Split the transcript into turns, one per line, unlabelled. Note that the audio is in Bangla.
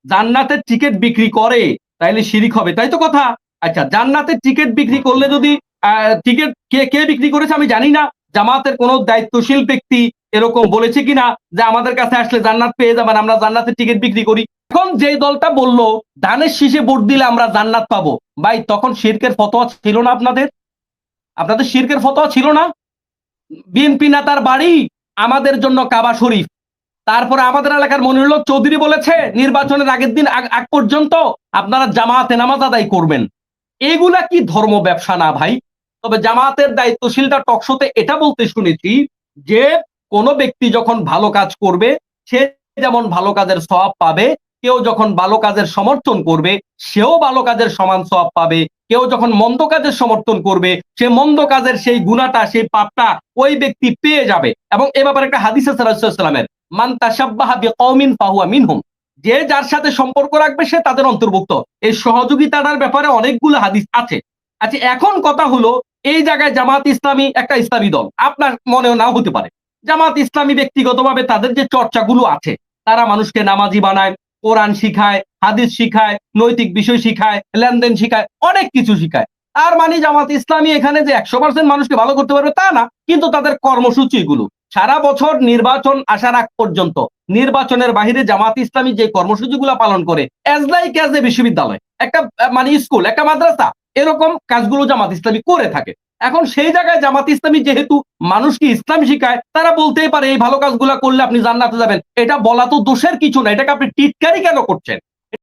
জান্নাতের টিকিট বিক্রি করে তাইলে শিরিক হবে, তাই তো কথা? আচ্ছা, জান্নাতের টিকিট বিক্রি করলে যদি টিকিট কে কে বিক্রি করেছে আমি জানি না। জামাতের কোন দায়িত্বশীল ব্যক্তি এরকম বলেছে কিনা যে আমাদের কাছে আসলে জান্নাত পেয়ে যাবেন, আমরা জান্নাতের টিকিট বিক্রি করি। এখন যেই দলটা বলল ধানের শীষে ভোট দিলে আমরা জান্নাত পাবো, ভাই তখন শিরকের ফতোয়া ছিল না আপনাদের? আপনাদের শিরকের ফতোয়া ছিল না? বিএনপি নেতার বাড়ি আমাদের জন্য কাবা শরীফ। তারপরে আমাদের এলাকার মনিরুল হক চৌধুরী বলেছে নির্বাচনের আগের দিন আগ পর্যন্ত আপনারা জামাতে নামাজ আদায় করবেন। এগুলা কি ধর্ম ব্যবসা না ভাই? তবে জামাতের দায়িত্বশীলটা টকশোতে এটা বলতে শুনেছি যে কোন ব্যক্তি যখন ভালো কাজ করবে সে যেমন ভালো কাজের সওয়াব পাবে, কেউ যখন ভালো কাজের সমর্থন করবে সেও ভালো কাজের সমান সওয়াব পাবে, কেউ যখন মন্দ কাজের সমর্থন করবে সে মন্দ কাজের সেই গুনাহটা সেই পাপটা ওই ব্যক্তি পেয়ে যাবে। এবং এ ব্যাপারে একটা হাদিস আছে রাসূলুল্লাহ সাল্লাল্লাহু আলাইহি ওয়াসাল্লামের, মান তাশাব্বাহা বিকওমিন ফাহুয়া মিনহুম, যে যার সাথে সম্পর্ক রাখবে সে তাদের অন্তর্ভুক্ত। এই সহযোগিতার ব্যাপারে অনেকগুলো হাদিস আছে। আচ্ছা, এখন কথা হলো এই জায়গায় জামাত ইসলামী একটা ইসলামী দল, আপনার মনেও নাও হতে পারে। জামাত ইসলামী ব্যক্তিগতভাবে তাদের যে চর্চাগুলো আছে, তারা মানুষকে নামাজি বানায়, কোরআন শিখায়, হাদিস শিখায়, নৈতিক বিষয় শিখায়, লেনদেন শিখায়, অনেক কিছু শিখায়। তার মানে জামাত ইসলামী এখানে যে 100% মানুষকে ভালো করতে পারবে তা না, কিন্তু তাদের কর্মসূচি গুলো সারা বছর নির্বাচন আসার আগ পর্যন্ত, নির্বাচনের বাহিরে জামাত ইসলামী যে কর্মসূচিগুলো পালন করে অ্যাজ লাইক অ্যাজ এ বিশ্ববিদ্যালয়, একটা মানে স্কুল, একটা মাদ্রাসা, এরকম কাজগুলো জামাত ইসলামী করে থাকে। এখন সেই জায়গায় জামাত ইসলামী যেহেতু মানুষকে ইসলাম শিখায়, তারা বলতেই পারে এই ভালো কাজগুলো করলে আপনি জান্নাতে যাবেন। এটা বলা তো দোষের কিছু না, এটাকে আপনি টিটকারি কেন করছেন?